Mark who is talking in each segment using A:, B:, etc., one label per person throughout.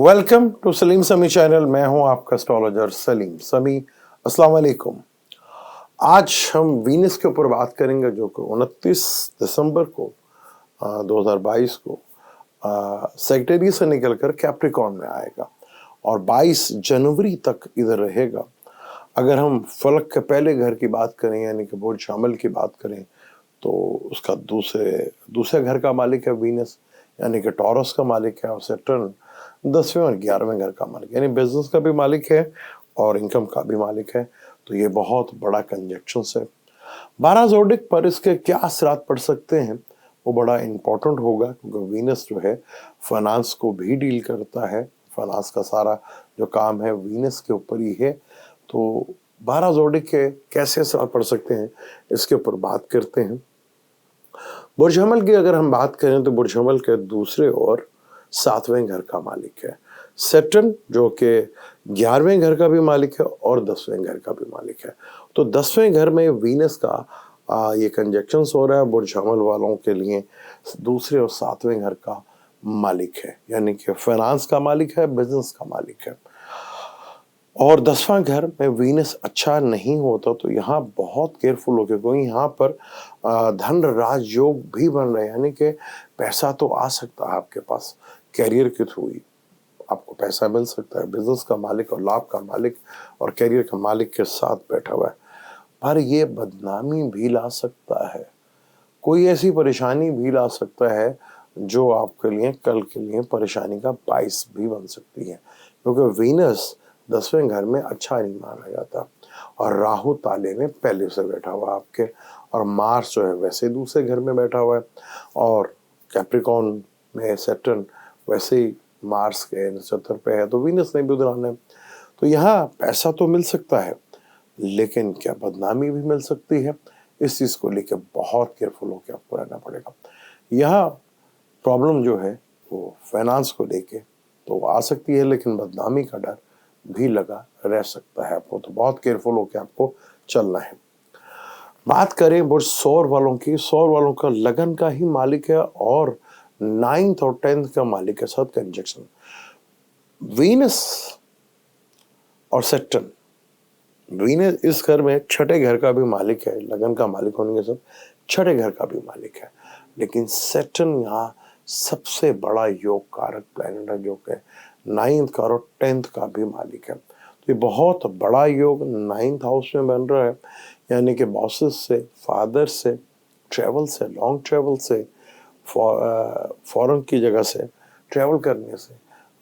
A: Welcome to Salim समी channel. मैं हूं आपका एस्ट्रोलॉजर सलीम समी। अस्सलाम वालेकुम। आज हम वीनस के ऊपर बात करेंगे जो कि 29 दिसंबर को 2022 को सेक्टेरियस से निकलकर कैप्रिकॉर्न में आएगा और 22 जनवरी तक इधर रहेगा। अगर हम फलक के पहले घर की बात करें यानी कि बुर्ज हमल की बात करें तो उसका दूसरे घर का मालिक है वीनस, यानी कि टॉरस का मालिक है, और सैटर्न 10वें और 11वें घर का मालिक, यानी बिजनेस का भी मालिक है और इनकम का भी मालिक है। तो ये बहुत बड़ा कंजक्शन है। 12 जोडिक पर इसके क्या असरात पड़ सकते हैं वो बड़ा इंपॉर्टेंट होगा, क्योंकि वीनस जो है फाइनेंस को भी डील करता है। फाइनेंस का सारा जो काम है वीनस के ऊपर ही है। तो 12 जोडिक के कैसे असरात पड़ सकते हैं इसके ऊपर बात करते हैं। बुर्ज हमल की अगर हम बात करें तो बुर्ज हमल के दूसरे और 7वें घर का मालिक है सैटर्न, जो कि 11वें घर का भी मालिक है और 10वें घर का भी मालिक है। तो 10वें घर में वीनस का ये कंजक्शन हो रहा है बुर्ज हमल वालों के लिए। दूसरे और 7वें घर का मालिक है, यानी कि फाइनेंस का मालिक है, बिजनेस का मालिक है। और 10वां घर में वीनस अच्छा नहीं होता तो यहाँ बहुत केयरफुल हो, क्योंकि यहाँ पर धन राजयोग भी बन रहे हैं, यानी कि पैसा तो आ सकता है आपके पास कैरियर के थ्रू ही आपको पैसा मिल सकता है। बिजनेस का मालिक और लाभ का मालिक और कैरियर का मालिक के साथ बैठा हुआ है, पर ये बदनामी भी ला सकता है, कोई ऐसी परेशानी भी ला सकता है जो आपके लिए कल के लिए परेशानी का बाइस भी बन सकती है, क्योंकि वीनस 10वें घर में अच्छा नहीं माना जाता और राहु ताले में पहले से बैठा हुआ आपके, और मार्स जो है वैसे दूसरे घर में बैठा हुआ है, और कैप्रिकॉर्न में सैटर्न वैसे ही मार्स के नक्षत्र पे है, तो वीनस ने भी उधर आना है। तो यहाँ पैसा तो मिल सकता है, लेकिन क्या बदनामी भी मिल सकती है। इस चीज़ को लेकर बहुत केयरफुल होकर आपको रहना पड़ेगा। यहाँ प्रॉब्लम जो है वो फाइनेंस को लेके तो आ सकती है, लेकिन बदनामी का डर भी लगा रह सकता है आपको, तो बहुत केयरफुल होकर आपको चलना है। बात करें बुर्ज सौर वालों की, सौर वालों का लगन का ही मालिक है और 9th और 10th का मालिक के साथ कंजक्शन। वीनस और सैटर्न, वीनस इस घर में छठे घर का भी मालिक है, लगन का मालिक होने के साथ छठे घर का भी मालिक है, लेकिन सैटर्न यहाँ सबसे बड़ा योग कारक प्लैनेट है, जो कि 9th का और 10th का भी मालिक है। तो ये बहुत बड़ा योग 9th हाउस में बन रहा है, यानी कि बॉसेस से, फादर से, ट्रैवल से, लॉन्ग ट्रैवल से, फॉरेन की जगह से ट्रैवल करने से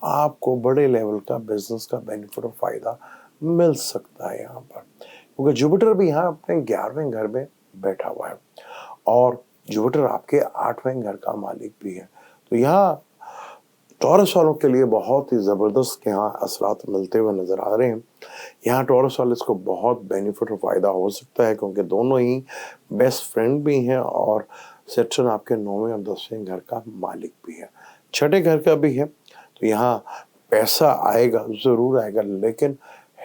A: आपको बड़े लेवल का बिजनेस का बेनिफिट और फायदा मिल सकता है यहाँ पर, क्योंकि जुपिटर भी यहाँ अपने 11वें घर में बैठा हुआ है और जुपिटर आपके 8वें घर का मालिक भी है। तो यहाँ टॉरस वालों के लिए बहुत ही ज़बरदस्त यहाँ असरात मिलते हुए नज़र आ रहे हैं। यहाँ टॉरस वाले इसको बहुत बेनिफिट और फ़ायदा हो सकता है, क्योंकि दोनों ही बेस्ट फ्रेंड भी हैं और सैटर्न आपके 9वें और 10वें घर का मालिक भी है, छठे घर का भी है। तो यहाँ पैसा आएगा, ज़रूर आएगा, लेकिन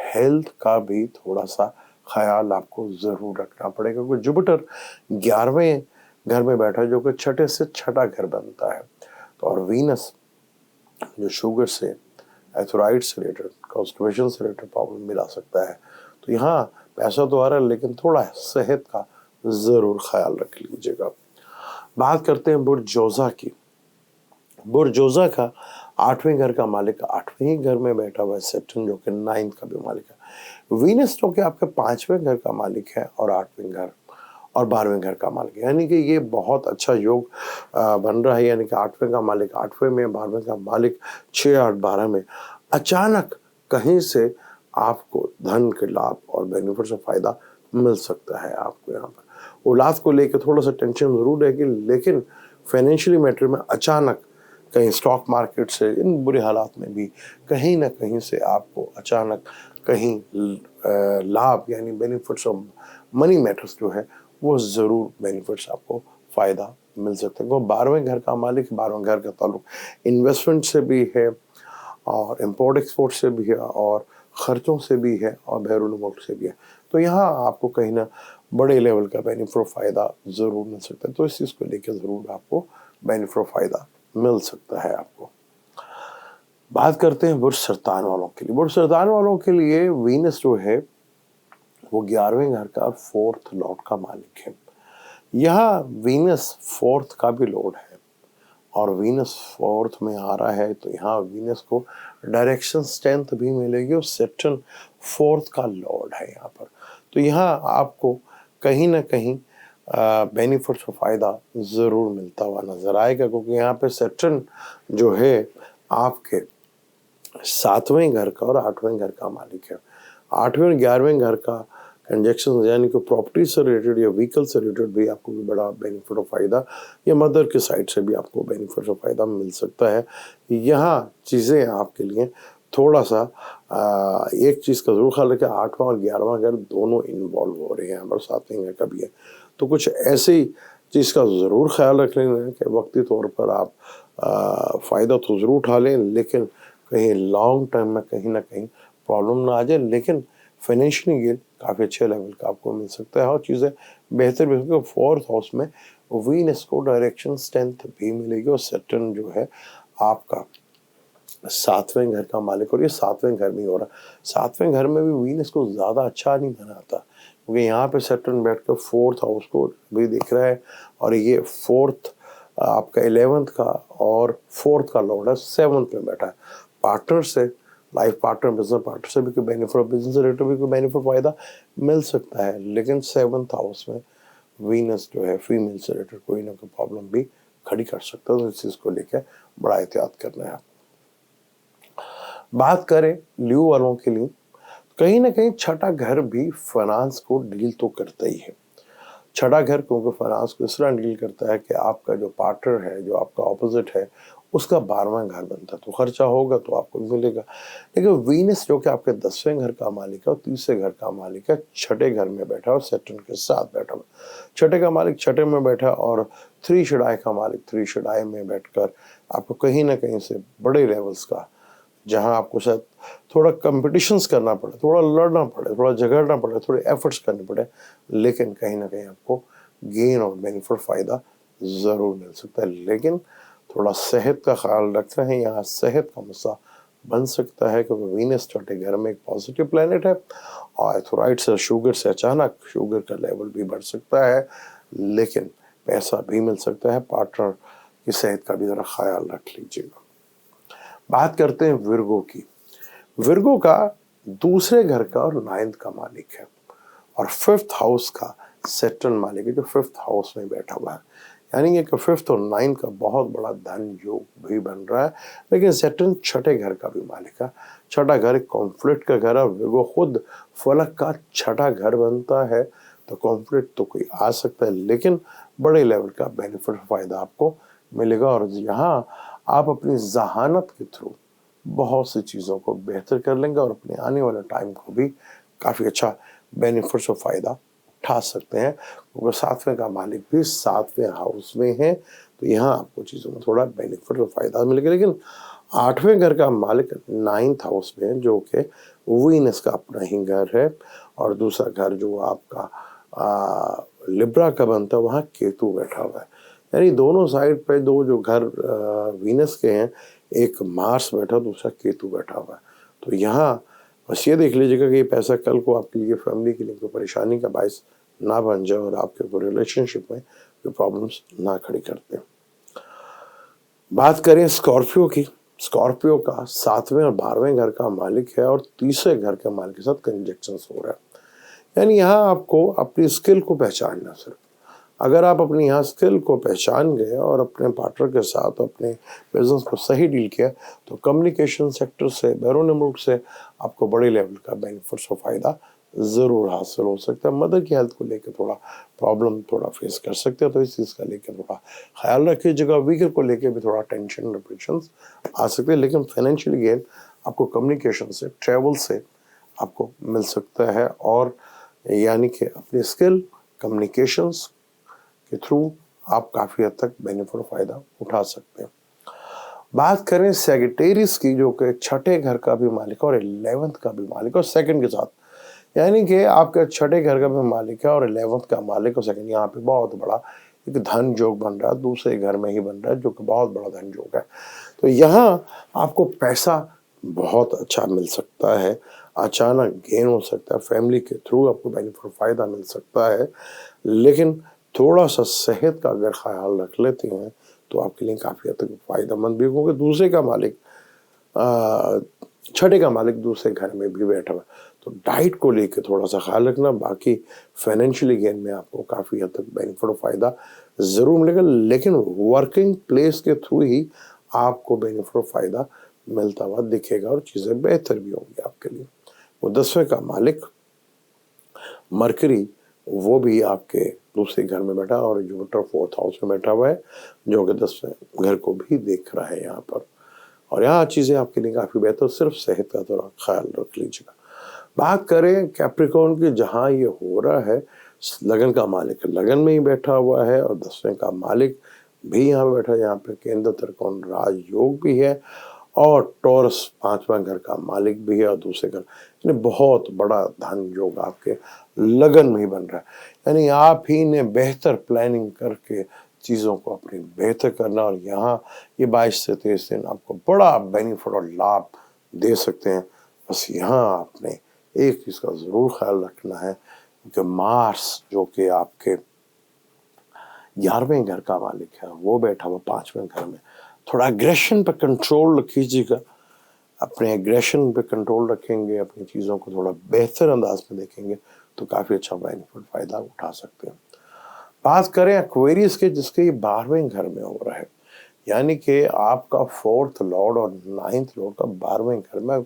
A: हेल्थ का भी थोड़ा सा ख्याल आपको ज़रूर रखना पड़ेगा, क्योंकि जुपिटर 11वें घर में बैठा है, जो कि छठे से छठा घर बनता है। तो और वीनस जो शुगर से, एथोराइड से रिलेटेड, कॉन्स्टिपेशन से रिलेटेड प्रॉब्लम मिला सकता है। तो यहाँ पैसा तो आ रहा है, लेकिन थोड़ा सेहत का ज़रूर ख्याल रख लीजिएगा। बात करते हैं बुर्ज जोजा की। बुर्ज जोजा का 8वें घर का मालिक 8वें ही घर में बैठा हुआ है सैटर्न, जो कि 9th का भी मालिक है। वीनस जो कि आपके 5वें घर का मालिक है और 8वें घर और 12वें घर का मालिक है, यानी कि ये बहुत अच्छा योग बन रहा है, यानी कि 8वें का मालिक 8वें में, 12वें का मालिक 6, 8, 12 में। अचानक कहीं से आपको धन के लाभ और बेनिफिट से फायदा मिल सकता है आपको। यहाँ पर औलाद को लेकर थोड़ा सा टेंशन जरूर रहेगी, लेकिन फाइनेंशियली मैटर में अचानक कहीं स्टॉक मार्केट से, इन बुरे हालात में भी कहीं ना कहीं से आपको अचानक कहीं लाभ यानी बेनिफिट्स ऑफ मनी मैटर्स जो है वो ज़रूर बेनिफिट्स आपको फ़ायदा मिल सकता है। वो 12वें घर का मालिक, 12वें घर का ताल्लुक इन्वेस्टमेंट से भी है और इम्पोर्ट एक्सपोर्ट से भी है और ख़र्चों से भी है और बैरून मुल्क से भी है। तो यहाँ आपको कहीं ना बड़े लेवल का बेनिफिट फ़ायदा ज़रूर मिल सकता है। तो इस चीज़ को लेकर ज़रूर आपको बेनिफिट फ़ायदा मिल सकता है आपको। बात करते हैं बुर्ज सरतान वालों के लिए। बुर्ज सरतान वालों के लिए वीनस जो है वो 11वें घर का 4th लॉर्ड का मालिक है। यहाँ वीनस 4th का भी लॉर्ड है और वीनस 4th में आ रहा है, तो यहाँ वीनस को डायरेक्शन स्ट्रेंथ भी मिलेगी और सैटर्न 4th का लॉर्ड है यहाँ पर। तो यहाँ आपको कहीं ना कहीं बेनिफिट्स और फायदा जरूर मिलता हुआ नजर आएगा, क्योंकि यहाँ पे सैटर्न जो है आपके 7वें घर का और 8वें घर का मालिक है। 8वें और 11वें घर का कंजक्शन यानी कि प्रॉपर्टी से रिलेटेड या व्हीकल से रिलेटेड भी आपको भी बड़ा बेनिफिट और फायदा, या मदर के साइड से भी आपको बेनिफिट और फायदा मिल सकता है। यहाँ चीज़ें आपके लिए थोड़ा सा एक चीज़ का जरूर ख्याल रखें, 8वां और 11वां घर दोनों इन्वॉल्व हो रहे हैं और 7वें घर का भी है, तो कुछ ऐसी चीज़ का ज़रूर ख्याल रख लेना कि वक्ती तौर पर आप फ़ायदा तो ज़रूर उठा लें, लेकिन कहीं लॉन्ग टर्म में कहीं ना कहीं प्रॉब्लम ना आ जाए। लेकिन फाइनेंशियली गेन काफ़ी अच्छे लेवल का आपको मिल सकता है और चीज़ें बेहतर भी होगी। 4th हाउस में वीनस को डायरेक्शन स्ट्रेंथ भी मिलेगी और सैटर्न जो है आपका 7वें घर का मालिक, और ये 7वें घर में हो रहा। 7वें घर में भी वीनस को ज़्यादा अच्छा नहीं बनाता, क्योंकि यहाँ पे सैटर्न बैठ कर 4th हाउस को भी देख रहा है और ये 4th आपका 11th का और 4th का लॉर्ड है, 7th में बैठा है। पार्टनर से, लाइफ पार्टनर, बिजनेस पार्टनर से भी कोई बेनिफिट और बिजनेस रिलेटेड भी कोई बेनिफिट फायदा मिल सकता है, लेकिन 7th हाउस में वीनस जो है फीमेल से रिलेटेड कोई ना कोई प्रॉब्लम भी खड़ी कर सकता है, तो इस चीज़ को लेकर बड़ा एहतियात करना है। बात करें ल्यू वालों के लिए, कहीं ना कहीं छठा घर भी फाइनेंस को डील तो करता ही है। छठा घर क्योंकि फाइनेंस को इस तरह डील करता है कि आपका जो पार्टनर है, जो आपका ऑपोजिट है, उसका 12वां घर बनता है, तो खर्चा होगा तो आपको मिलेगा। लेकिन वीनस जो कि आपके 10वें घर का मालिक है और 30वें घर का मालिक है, छठे घर में बैठा और सैटर्न के साथ बैठा हुआ। छठे का मालिक छठे में बैठा और 3 शडाई का मालिक 3 शडाई में बैठकर आपको कहीं ना कहीं से बड़े लेवल्स का, जहां आपको शायद थोड़ा कंपटीशंस करना पड़े, थोड़ा लड़ना पड़े, थोड़ा झगड़ना पड़े, थोड़े एफर्ट्स करने पड़े, लेकिन कहीं ना कहीं आपको गेन और बेनिफिट फायदा जरूर मिल सकता है। लेकिन थोड़ा सेहत का ख्याल रखना है, यहाँ सेहत का मसला बन सकता है, क्योंकि वीनस छठे घर में एक पॉजिटिव प्लैनेट है और एथोराइड्स से, शुगर से अचानक शुगर का लेवल भी बढ़ सकता है, लेकिन पैसा भी मिल सकता है। पार्टनर की सेहत का भी जरा ख्याल रख लीजिएगा। बात करते हैं विर्गो की। विर्गो का दूसरे घर का और 9th का मालिक है और 5th हाउस का सैटर्न मालिक है, जो 5th हाउस में बैठा हुआ है। यानी कि 5th और 9th का बहुत बड़ा धन योग भी बन रहा है। लेकिन सैटर्न छठे घर का भी मालिक है। छठा घर एक कॉन्फ्लिक्ट का घर है। विर्गो खुद फलक का छठा घर बनता है, तो कॉन्फ्लिक्ट तो कोई आ सकता है, लेकिन बड़े लेवल का बेनिफिट फायदा आपको मिलेगा। और यहाँ आप अपनी जहानत के थ्रू बहुत सी चीज़ों को बेहतर कर लेंगे और अपने आने वाले टाइम को भी काफ़ी अच्छा बेनिफिट्स और फायदा उठा सकते हैं, क्योंकि 7वें का मालिक भी 7वें हाउस में है, तो यहाँ आपको चीज़ों में थोड़ा बेनिफिट और फायदा मिलेगा। लेकिन 8वें घर का मालिक 9th हाउस में है, जो कि वीनस का अपना ही घर है, और दूसरा घर जो आपका लिब्रा का बनता है, वहाँ केतु बैठा हुआ है। यानी दोनों साइड पे दो जो घर वीनस के हैं, एक मार्स बैठा, दूसरा केतु बैठा हुआ है। तो यहाँ बस ये देख लीजिएगा कि ये पैसा कल को आपके लिए, फैमिली के लिए कोई परेशानी का बायस ना बन जाए और आपके कोई रिलेशनशिप में कोई प्रॉब्लम्स ना खड़ी करते। बात करें स्कॉर्पियो की। स्कॉर्पियो का 7वें और 12वें घर का मालिक है और 30वें घर के मालिक के साथ कंजक्शन हो रहा है। यानी यहाँ आपको अपनी स्किल को पहचानना। सिर्फ अगर आप अपनी यहाँ स्किल को पहचान गए और अपने पार्टनर के साथ अपने बिजनेस को सही डील किया, तो कम्युनिकेशन सेक्टर से, बैरून मुल्क से आपको बड़े लेवल का बेनिफिट्स और फायदा ज़रूर हासिल हो सकता है। मदर की हेल्थ को लेकर थोड़ा प्रॉब्लम थोड़ा फेस कर सकते हैं, तो इस चीज़ का लेकर थोड़ा ख्याल रखिएगा। वीकर को लेकर भी थोड़ा टेंशन, डिप्रेशन आ सकते हैं, लेकिन फाइनेंशियल गेन आपको कम्युनिकेशन से, ट्रैवल से आपको मिल सकता है, और यानी कि अपनी स्किल, कम्युनिकेशंस के थ्रू आप काफ़ी हद तक बेनिफिट और फायदा उठा सकते हैं। बात करें सैजिटेरियस की, जो कि छठे घर का भी मालिक है और 11th का भी मालिक है और सेकंड के साथ, यानी कि आपके छठे घर का भी मालिक है और 11th का मालिक और सेकंड, यहाँ पे बहुत बड़ा एक धन योग बन रहा है, दूसरे घर में ही बन रहा है, जो कि बहुत बड़ा धन योग है। तो यहाँ आपको पैसा बहुत अच्छा मिल सकता है, अचानक गेन हो सकता है, फैमिली के थ्रू आपको बेनिफिट फ़ायदा मिल सकता है, लेकिन थोड़ा-सा सेहत का अगर ख़्याल रख लेते हैं, तो आपके लिए काफ़ी हद तक फ़ायदेमंद भी होगा। दूसरे का मालिक अ, छठे का मालिक दूसरे घर में भी बैठा हुआ है, तो डाइट को लेके थोड़ा-सा ख़्याल रखना, बाकी फाइनेंशियली गेन में आपको काफ़ी हद तक बेनिफिट और फ़ायदा ज़रूर मिलेगा, लेकिन वर्किंग प्लेस के थ्रू ही आपको बेनिफिट और फ़ायदा मिलता हुआ दिखेगा और चीज़ें बेहतर भी होंगी आपके लिए। वो 10वें का मालिक मरकरी, वो भी आपके दूसरे घर में बैठा और जुपिटर 4th हाउस में बैठा हुआ है, जो कि 10वें घर को भी देख रहा है यहाँ पर। और यहाँ चीज़ें आपके लिए काफ़ी बेहतर, सिर्फ सेहत का थोड़ा ख्याल रख लीजिएगा। बात करें कैप्रिकॉर्न की, जहाँ ये हो रहा है, लगन का मालिक लगन में ही बैठा हुआ है और 10वें का मालिक भी यहाँ पे बैठा है। यहाँ पे केंद्र त्रिकोण राजयोग भी है और टॉरस 5वां घर का मालिक भी है और दूसरे घर, यानी बहुत बड़ा धन योग आपके लगन में ही बन रहा है। यानी आप ही ने बेहतर प्लानिंग करके चीज़ों को अपनी बेहतर करना, और यहाँ ये 22 से 23 दिन आपको बड़ा बेनिफिट और लाभ दे सकते हैं। बस यहाँ आपने एक चीज़ का ज़रूर ख्याल रखना है कि मार्स, जो कि आपके 11वें घर का मालिक है, वो बैठा हुआ 5वें घर में। थोड़ा एग्रेशन पे कंट्रोल रखिएगा, अपने एग्रेशन पे कंट्रोल रखेंगे, अपनी चीज़ों को थोड़ा बेहतर अंदाज में देखेंगे, तो काफ़ी अच्छा बेनिफिट फ़ायदा उठा सकते हैं। बात करें एक्वेरियस के, जिसके ये 12वें घर में हो रहा है, यानी कि आपका 4th लॉर्ड और 9th लॉर्ड का 12वें घर में,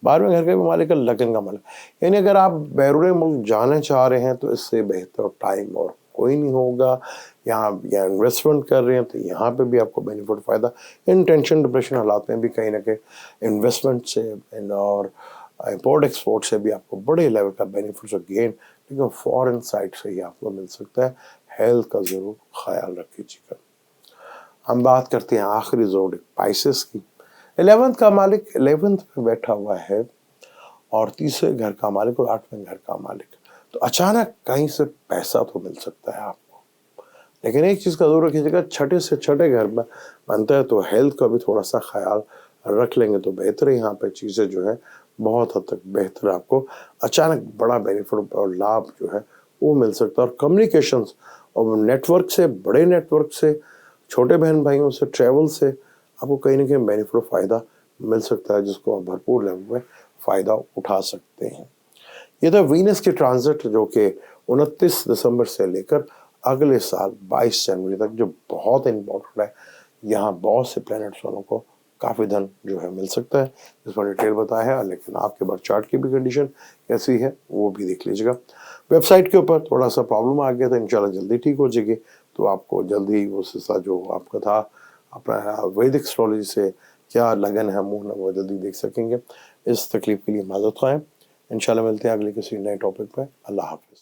A: 12वें घर के भी मालिक है लगन का मालिक। यानी अगर आप बैरून मुल्क जाना चाह रहे हैं, तो इससे बेहतर टाइम और कोई नहीं होगा। यहाँ या इन्वेस्टमेंट कर रहे हैं, तो यहाँ पे भी आपको बेनिफिट फ़ायदा, इन टेंशन डिप्रेशन हालात में भी कहीं ना कहीं इन्वेस्टमेंट से और इम्पोर्ट एक्सपोर्ट से भी आपको बड़े लेवल का बेनिफिट और गेन, लेकिन फॉरेन साइड से ही आपको मिल सकता है। हेल्थ का ज़रूर ख्याल रखिएगा। हम बात करते हैं आखिरी ज़ोडिक पाइसेस की। 11th का मालिक 11th में बैठा हुआ है और तीसरे घर का मालिक और 8वें घर का मालिक, तो अचानक कहीं से पैसा तो मिल सकता है आपको, लेकिन एक चीज़ का ज़रूर रखिएगा, छठे से छठे घर में बनता है, तो हेल्थ का भी थोड़ा सा ख्याल रख लेंगे तो बेहतर है। यहाँ पे चीज़ें जो है बहुत हद तक बेहतर, आपको अचानक बड़ा बेनिफिट और लाभ जो है वो मिल सकता है। और कम्युनिकेशंस और नेटवर्क से, बड़े नेटवर्क से, छोटे बहन भाइयों से, ट्रैवल से आपको कहीं ना कहीं बेनिफिट और फ़ायदा मिल सकता है, जिसको आप भरपूर लेवल में फ़ायदा उठा सकते हैं। ये था वीनस की ट्रांजिट, जो कि 29 दिसंबर से लेकर अगले साल 22 जनवरी तक, जो बहुत इंपॉर्टेंट है। यहाँ बहुत से प्लैनेट्स वालों को काफ़ी धन जो है मिल सकता है, जिस पर डिटेल बताया है, लेकिन आपके बर्थ चार्ट की भी कंडीशन कैसी है वो भी देख लीजिएगा। वेबसाइट के ऊपर थोड़ा सा प्रॉब्लम आ गया था, इंशाल्लाह जल्दी ठीक हो जाएगी, तो आपको जल्दी उस हिस्सा जो आपका था अपना वैदिक एस्ट्रोलॉजी से क्या लगन है मुँह, वो जल्दी देख सकेंगे। इस तकलीफ के लिए माजरत ख़्वाह। इंशाल्लाह मिलते हैं अगले किसी नए टॉपिक पे। अल्लाह हाफ़िज़।